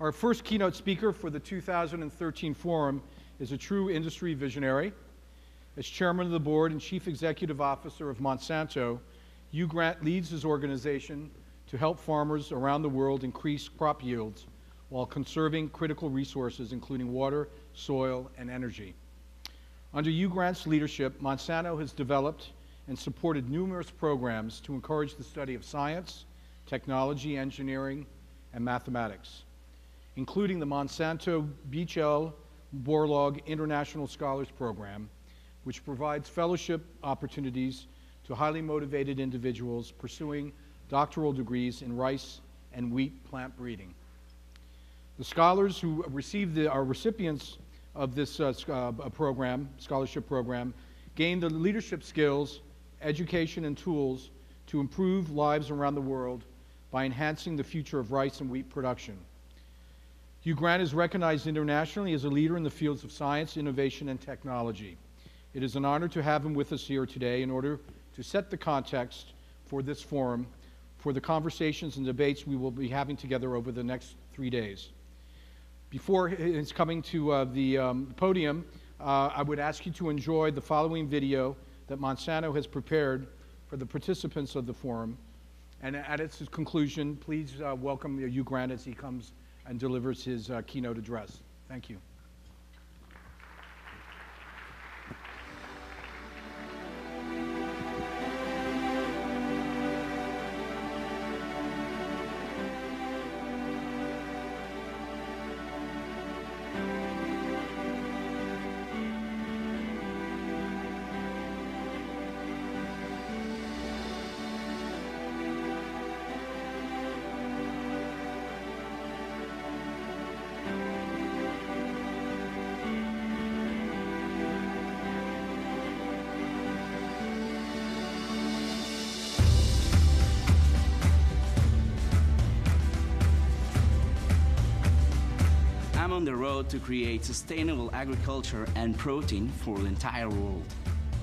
Our first keynote speaker for the 2013 forum is a true industry visionary. As chairman of the board and chief executive officer of Monsanto, Hugh Grant leads his organization to help farmers around the world increase crop yields while conserving critical resources, including water, soil, and energy. Under Hugh Grant's leadership, Monsanto has developed and supported numerous programs to encourage the study of science, technology, engineering, and mathematics, including the Monsanto Beach-L Borlaug International Scholars Program, which provides fellowship opportunities to highly motivated individuals pursuing doctoral degrees in rice and wheat plant breeding. The scholars who are recipients of this scholarship program, gain the leadership skills, education, and tools to improve lives around the world by enhancing the future of rice and wheat production. Hugh Grant is recognized internationally as a leader in the fields of science, innovation, and technology. It is an honor to have him with us here today in order to set the context for this forum, for the conversations and debates we will be having together over the next 3 days. Before his coming to the podium, I would ask you to enjoy the following video that Monsanto has prepared for the participants of the forum. And at its conclusion, please welcome Hugh Grant as he comes and delivers his keynote address. Thank you. I'm on the road to create sustainable agriculture and protein for the entire world.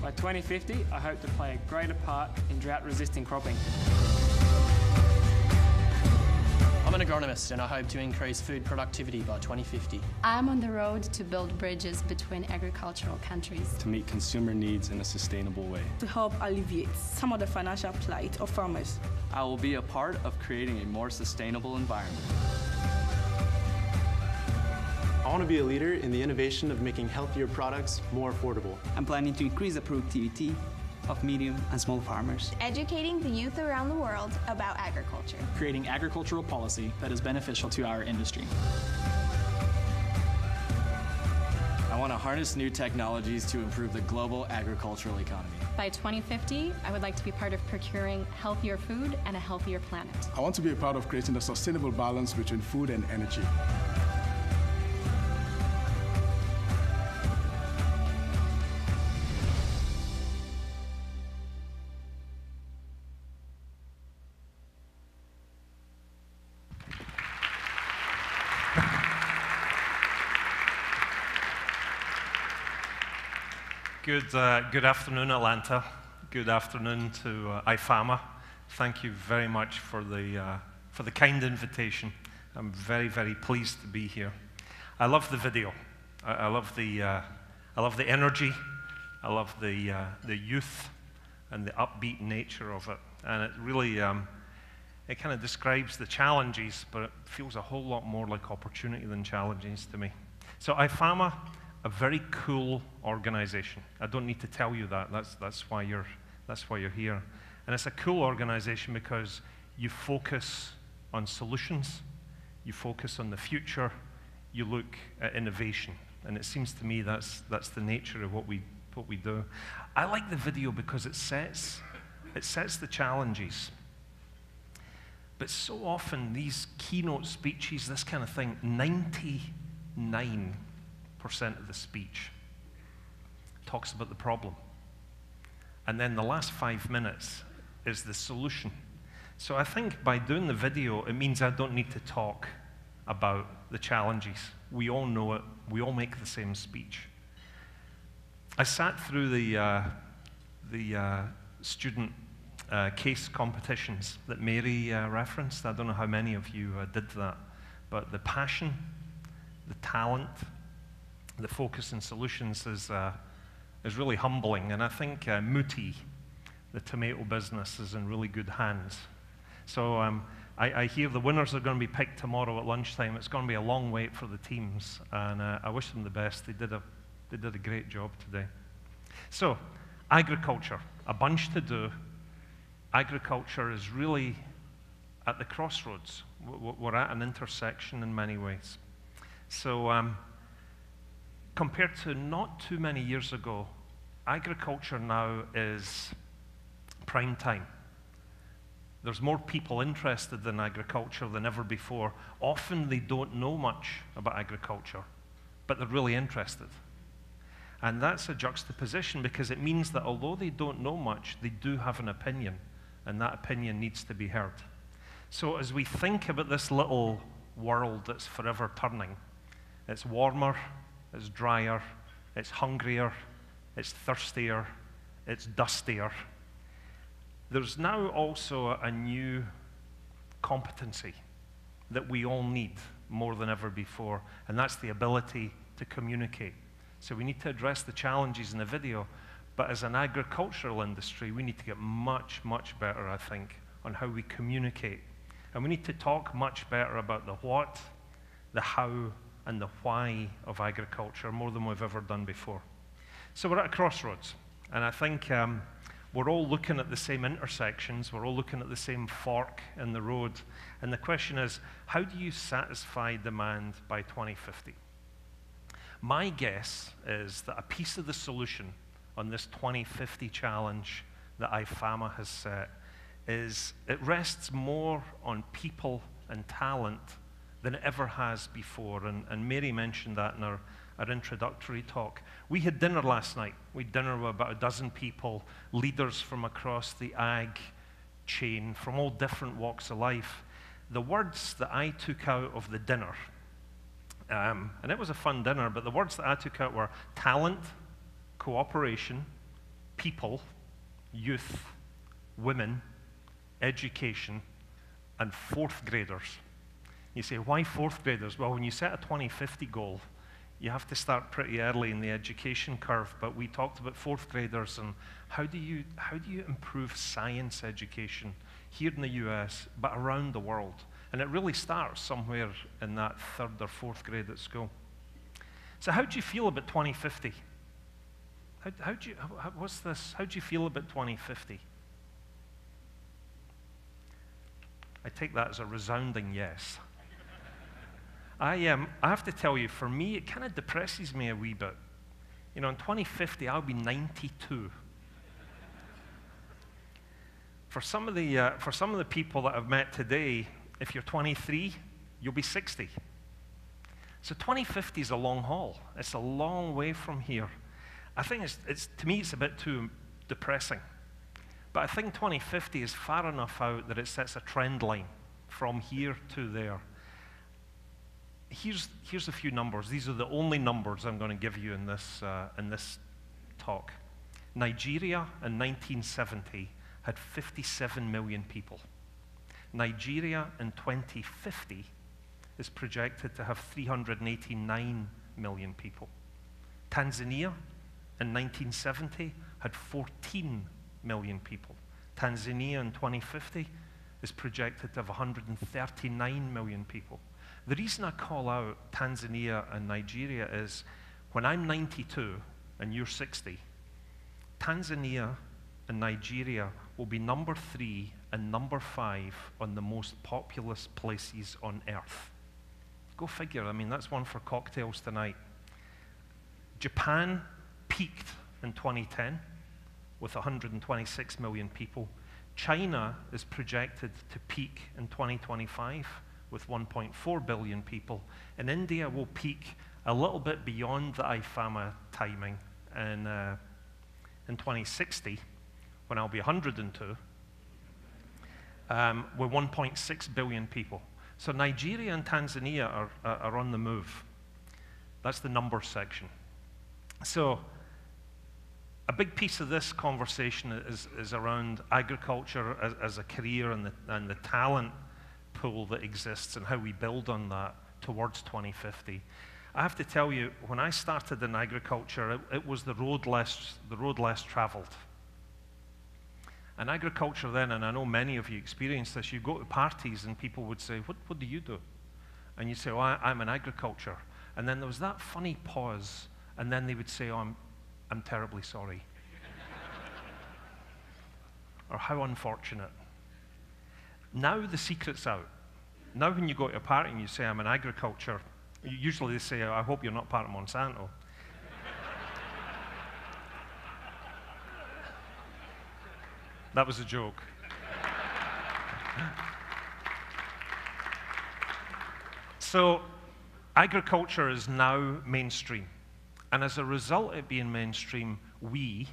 By 2050, I hope to play a greater part in drought-resistant cropping. I'm an agronomist and I hope to increase food productivity by 2050. I'm on the road to build bridges between agricultural countries. To meet consumer needs in a sustainable way. To help alleviate some of the financial plight of farmers. I will be a part of creating a more sustainable environment. I want to be a leader in the innovation of making healthier products more affordable. I'm planning to increase the productivity of medium and small farmers. Educating the youth around the world about agriculture. Creating agricultural policy that is beneficial to our industry. I want to harness new technologies to improve the global agricultural economy. By 2050, I would like to be part of procuring healthier food and a healthier planet. I want to be a part of creating a sustainable balance between food and energy. Good afternoon, Atlanta. Good afternoon to IFAMA. Thank you very much for the kind invitation. I'm very, very pleased to be here. I love the video. I love the energy. I love the youth and the upbeat nature of it. And it really it kind of describes the challenges, but it feels a whole lot more like opportunity than challenges to me. So IFAMA, a very cool organization. I don't need to tell you that. That's why you're here. And it's a cool organization because you focus on solutions, you focus on the future, you look at innovation. And it seems to me that's the nature of what we do. I like the video because it sets the challenges. But so often these keynote speeches, this kind of thing, 99% of the speech talks about the problem. And then the last 5 minutes is the solution. So I think by doing the video, it means I don't need to talk about the challenges. We all know it. We all make the same speech. I sat through the student case competitions that Mary referenced. I don't know how many of you did that. but the passion, the talent, the focus and solutions is really humbling. And I think Muti, the tomato business, is in really good hands. So I hear the winners are going to be picked tomorrow at lunchtime. It's going to be a long wait for the teams, and I wish them the best. They did a great job today. So, agriculture, a bunch to do. Agriculture is really at the crossroads. We're at an intersection in many ways. So, compared to not too many years ago, agriculture now is prime time. There's more people interested in agriculture than ever before. Often they don't know much about agriculture, but they're really interested. And that's a juxtaposition, because it means that although they don't know much, they do have an opinion, and that opinion needs to be heard. So as we think about this little world that's forever turning, it's warmer, it's drier, it's hungrier, it's thirstier, it's dustier. There's now also a new competency that we all need more than ever before, and that's the ability to communicate. So we need to address the challenges in the video, but as an agricultural industry, we need to get much, much better, I think, on how we communicate. And we need to talk much better about the what, the how, and the why of agriculture, more than we've ever done before. So we're at a crossroads, and I think we're all looking at the same intersections, we're all looking at the same fork in the road, and the question is, how do you satisfy demand by 2050? My guess is that a piece of the solution on this 2050 challenge that IFAMA has set is it rests more on people and talent than it ever has before, and Mary mentioned that in our introductory talk. We had dinner last night. We had dinner with about a dozen people, leaders from across the ag chain, from all different walks of life. The words that I took out of the dinner, and it was a fun dinner, but the words that I took out were talent, cooperation, people, youth, women, education, and fourth graders. You say, why fourth graders? Well, when you set a 2050 goal, you have to start pretty early in the education curve, but we talked about fourth graders and how do you improve science education here in the US, but around the world? And it really starts somewhere in that third or fourth grade at school. So how do you feel about 2050? How do you feel about 2050? I take that as a resounding yes. I have to tell you, for me, it kind of depresses me a wee bit. You know, in 2050, I'll be 92. For some of the people that I've met today, if you're 23, you'll be 60. So 2050 is a long haul. It's a long way from here. I think to me, it's a bit too depressing. But I think 2050 is far enough out that it sets a trend line from here to there. Here's a few numbers. These are the only numbers I'm going to give you in this talk. Nigeria in 1970 had 57 million people. Nigeria in 2050 is projected to have 389 million people. Tanzania in 1970 had 14 million people. Tanzania in 2050 is projected to have 139 million people. The reason I call out Tanzania and Nigeria is when I'm 92 and you're 60, Tanzania and Nigeria will be number 3 and number 5 on the most populous places on earth. Go figure. I mean, that's one for cocktails tonight. Japan peaked in 2010 with 126 million people. China is projected to peak in 2025 with 1.4 billion people. And India will peak a little bit beyond the IFAMA timing in 2060, when I'll be 102, with 1.6 billion people. So Nigeria and Tanzania are on the move. That's the numbers section. So a big piece of this conversation is around agriculture as a career and the talent pool that exists and how we build on that. towards 2050. I have to tell you, when I started in agriculture, it was the road less traveled. And agriculture then, and I know many of you experienced this, you go to parties and people would say, what do you do? And you say, oh, I'm in agriculture. And then there was that funny pause, and then they would say, oh, I'm terribly sorry. Or how unfortunate. Now the secret's out. Now when you go to a party and you say, I'm in agriculture, usually they say, I hope you're not part of Monsanto. That was a joke. So agriculture is now mainstream. And as a result of it being mainstream, we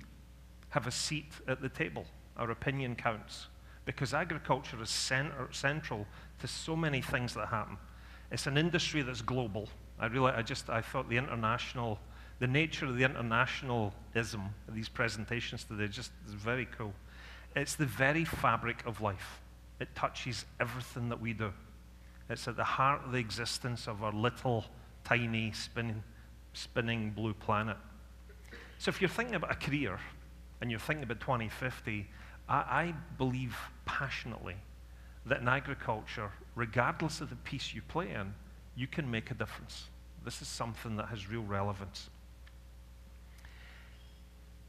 have a seat at the table. Our opinion counts. Because agriculture is central to so many things that happen. It's an industry that's global. I thought the nature of the internationalism of these presentations today just is very cool. It's the very fabric of life. It touches everything that we do. It's at the heart of the existence of our little, tiny, spinning blue planet. So if you're thinking about a career, and you're thinking about 2050, I believe passionately that in agriculture, regardless of the piece you play in, you can make a difference. This is something that has real relevance.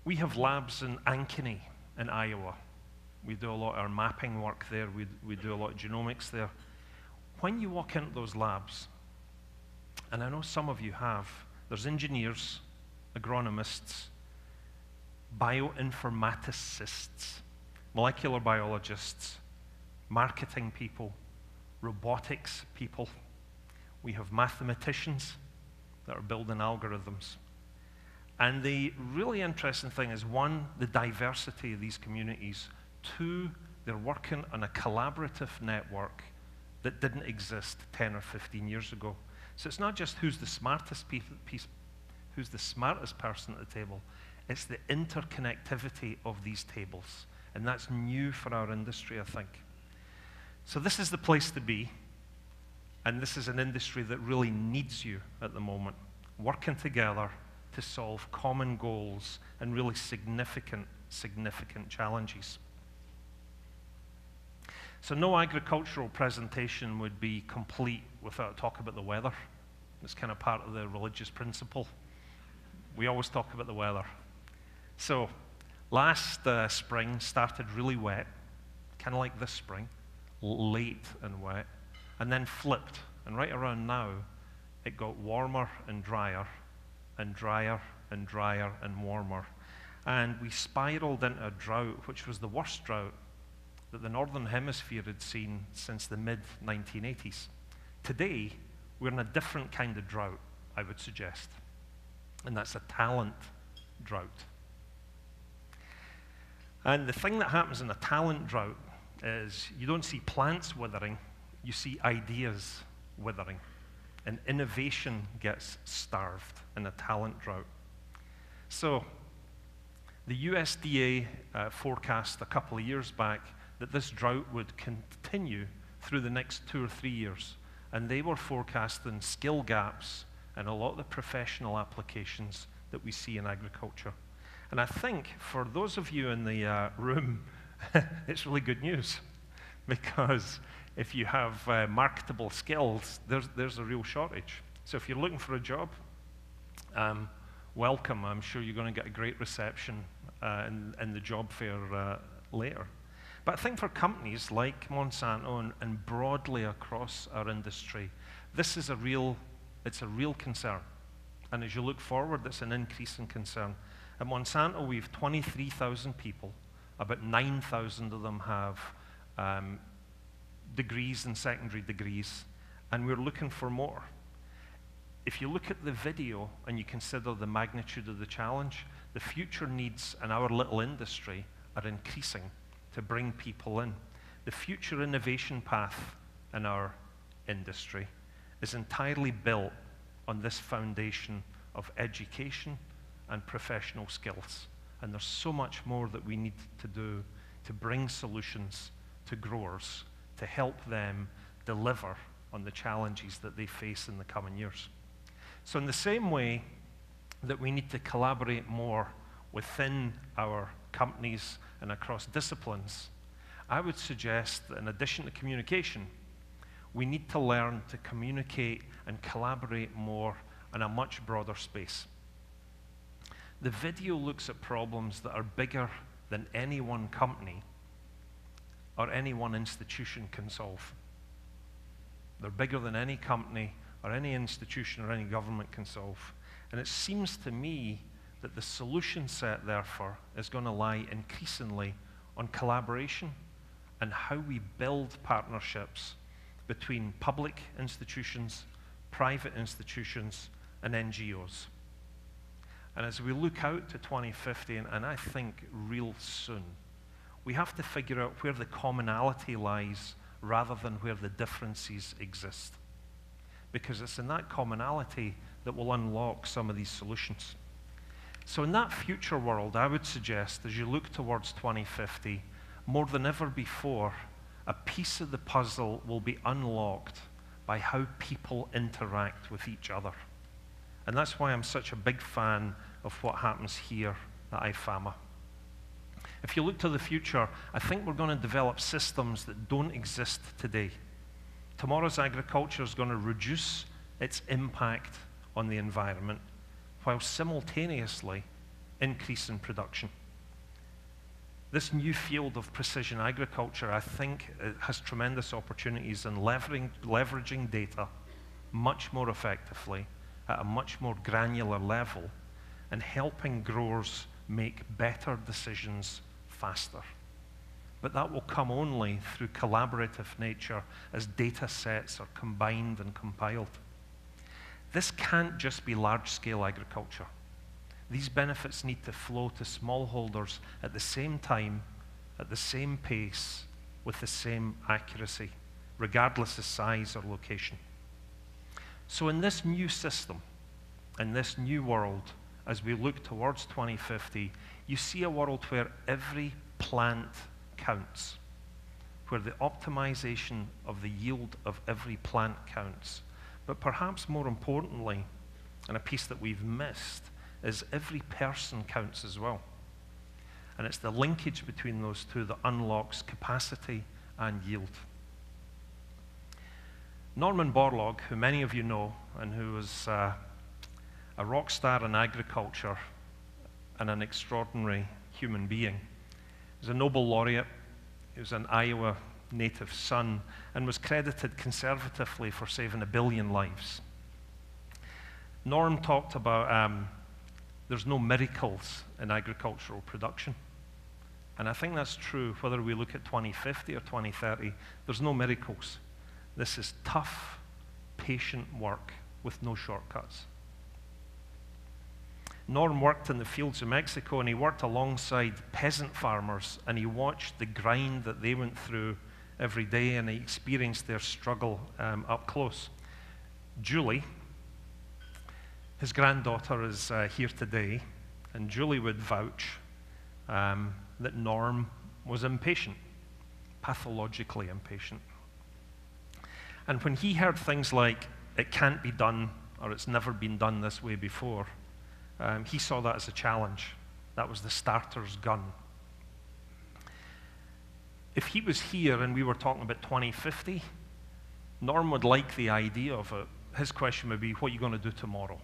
We have labs in Ankeny in Iowa. We do a lot of our mapping work there. We do a lot of genomics there. When you walk into those labs, and I know some of you have, there's engineers, agronomists, bioinformaticists, molecular biologists, marketing people, robotics people. We have mathematicians that are building algorithms. And the really interesting thing is, one, the diversity of these communities. Two, they're working on a collaborative network that didn't exist 10 or 15 years ago. So it's not just who's the smartest who's the smartest person at the table. It's the interconnectivity of these tables. And that's new for our industry, I think. So this is the place to be. And this is an industry that really needs you at the moment, working together to solve common goals and really significant challenges. So no agricultural presentation would be complete without talk about the weather. It's kind of part of the religious principle. We always talk about the weather. So last spring started really wet, kind of like this spring, late and wet, and then flipped. And right around now, it got warmer and drier, and drier and drier and warmer. And we spiraled into a drought, which was the worst drought that the Northern Hemisphere had seen since the mid-1980s. Today, we're in a different kind of drought, I would suggest. And that's a talent drought. And the thing that happens in a talent drought is you don't see plants withering, you see ideas withering. And innovation gets starved in a talent drought. So the USDA forecast a couple of years back that this drought would continue through the next 2 or 3 years. And they were forecasting skill gaps in a lot of the professional applications that we see in agriculture. And I think for those of you in the room, it's really good news, because if you have marketable skills, there's a real shortage. So if you're looking for a job, welcome. I'm sure you're going to get a great reception in the job fair later. But I think for companies like Monsanto and broadly across our industry, this is a real concern. And as you look forward, it's an increasing concern. At Monsanto, we have 23,000 people. About 9,000 of them have degrees and secondary degrees, and we're looking for more. If you look at the video and you consider the magnitude of the challenge, the future needs in our little industry are increasing to bring people in. The future innovation path in our industry is entirely built on this foundation of education and professional skills. And there's so much more that we need to do to bring solutions to growers to help them deliver on the challenges that they face in the coming years. So in the same way that we need to collaborate more within our companies and across disciplines, I would suggest that in addition to communication, we need to learn to communicate and collaborate more in a much broader space. The video looks at problems that are bigger than any one company or any one institution can solve. They're bigger than any company or any institution or any government can solve. And it seems to me that the solution set, therefore, is going to lie increasingly on collaboration and how we build partnerships between public institutions, private institutions, and NGOs. And as we look out to 2050, and I think real soon, we have to figure out where the commonality lies rather than where the differences exist. Because it's in that commonality that will unlock some of these solutions. So in that future world, I would suggest, as you look towards 2050, more than ever before, a piece of the puzzle will be unlocked by how people interact with each other. And that's why I'm such a big fan of what happens here at IFAMA. If you look to the future, I think we're going to develop systems that don't exist today. Tomorrow's agriculture is going to reduce its impact on the environment while simultaneously increasing production. This new field of precision agriculture, I think, has tremendous opportunities in leveraging data much more effectively at a much more granular level and helping growers make better decisions faster. But that will come only through collaborative nature as data sets are combined and compiled. This can't just be large-scale agriculture. These benefits need to flow to smallholders at the same time, at the same pace, with the same accuracy, regardless of size or location. So in this new system, in this new world, as we look towards 2050, you see a world where every plant counts, where the optimization of the yield of every plant counts. But perhaps more importantly, and a piece that we've missed, is every person counts as well. And it's the linkage between those two that unlocks capacity and yield. Norman Borlaug, who many of you know, and who was a rock star in agriculture and an extraordinary human being, was a Nobel laureate. He was an Iowa native son and was credited conservatively for saving 1 billion lives. Norm talked about there's no miracles in agricultural production. And I think that's true whether we look at 2050 or 2030. There's no miracles. This is tough, patient work with no shortcuts. Norm worked in the fields of Mexico, and he worked alongside peasant farmers, and he watched the grind that they went through every day, and he experienced their struggle up close. Julie, his granddaughter, is here today, and Julie would vouch that Norm was impatient, pathologically impatient. And when he heard things like, it can't be done, or it's never been done this way before, he saw that as a challenge. That was the starter's gun. If he was here and we were talking about 2050, Norm would like the idea of it. His question would be, what are you going to do tomorrow?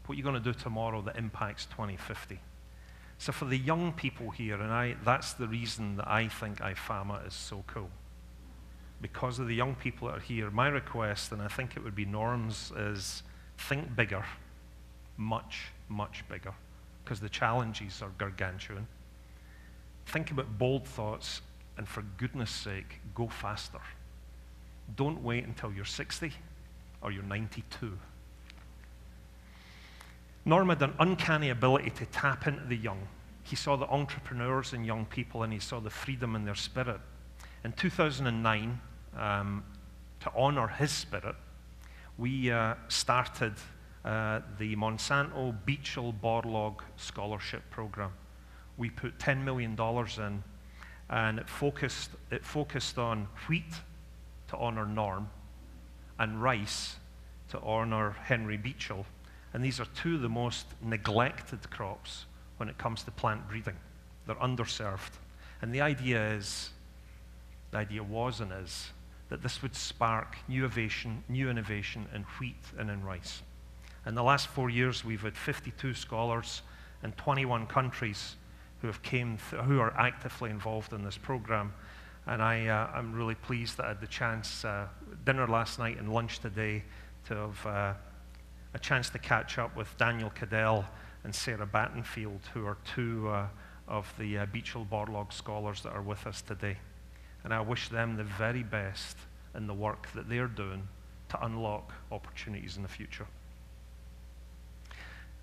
What are you going to do tomorrow that impacts 2050? So for the young people here, and that's the reason that I think IFAMA is so cool. Because of the young people that are here, my request, and I think it would be Norm's, is think bigger, much, much bigger, because the challenges are gargantuan. Think about bold thoughts, and for goodness sake, go faster. Don't wait until you're 60 or you're 92. Norm had an uncanny ability to tap into the young. He saw the entrepreneurs in young people, and he saw the freedom in their spirit. In 2009, to honor his spirit, we started the Monsanto Beechill Borlaug Scholarship Program. We put $10 million in, and it focused on wheat to honor Norm, and rice to honor Henry Beecher. And these are two of the most neglected crops when it comes to plant breeding. They're underserved. And the idea was and is, that this would spark new innovation in wheat and in rice. In the last 4 years, we've had 52 scholars in 21 countries who are actively involved in this program. And I'm really pleased that I had the chance, dinner last night and lunch today, to have a chance to catch up with Daniel Cadell and Sarah Battenfield, who are two of the Beecher Borlaug scholars that are with us today. And I wish them the very best in the work that they're doing to unlock opportunities in the future.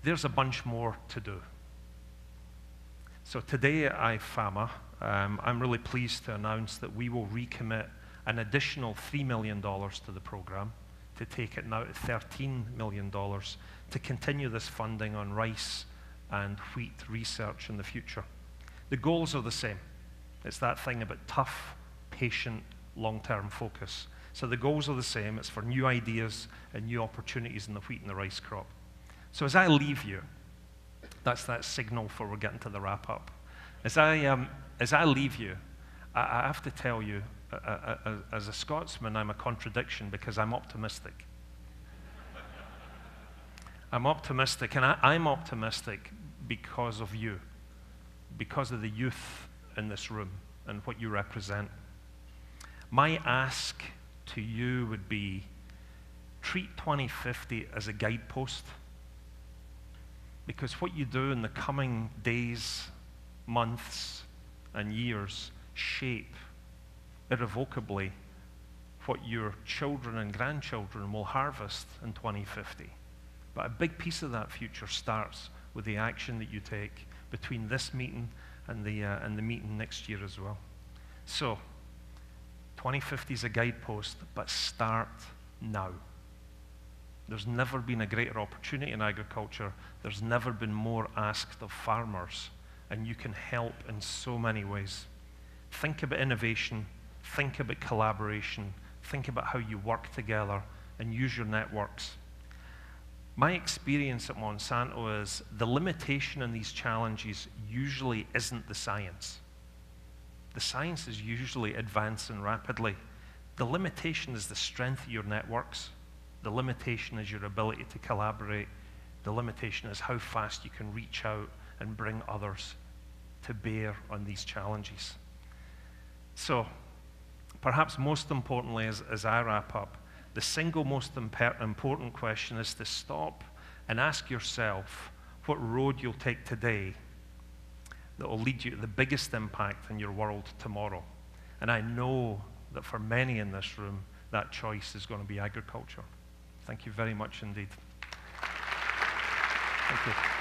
There's a bunch more to do. So today at IFAMA, I'm really pleased to announce that we will recommit an additional $3 million to the program, to take it now to $13 million, to continue this funding on rice and wheat research in the future. The goals are the same. It's that thing about tough, patient, long-term focus. So the goals are the same. It's for new ideas and new opportunities in the wheat and the rice crop. So as I leave you, that's that signal for we're getting to the wrap-up. As I leave you, I have to tell you, as a Scotsman, I'm a contradiction because I'm optimistic. I'm optimistic, and I'm optimistic because of you, because of the youth in this room and what you represent. My ask to you would be, treat 2050 as a guidepost, because what you do in the coming days, months, and years shape irrevocably what your children and grandchildren will harvest in 2050. But a big piece of that future starts with the action that you take between this meeting and the meeting next year as well. So, 2050 is a guidepost, but start now. There's never been a greater opportunity in agriculture. There's never been more asked of farmers, and you can help in so many ways. Think about innovation, think about collaboration, think about how you work together, and use your networks. My experience at Monsanto is the limitation in these challenges usually isn't the science. The science is usually advancing rapidly. The limitation is the strength of your networks. The limitation is your ability to collaborate. The limitation is how fast you can reach out and bring others to bear on these challenges. So, perhaps most importantly, as I wrap up, the single most important question is to stop and ask yourself what road you'll take today that will lead you to the biggest impact in your world tomorrow. And I know that for many in this room, that choice is going to be agriculture. Thank you very much indeed. Thank you.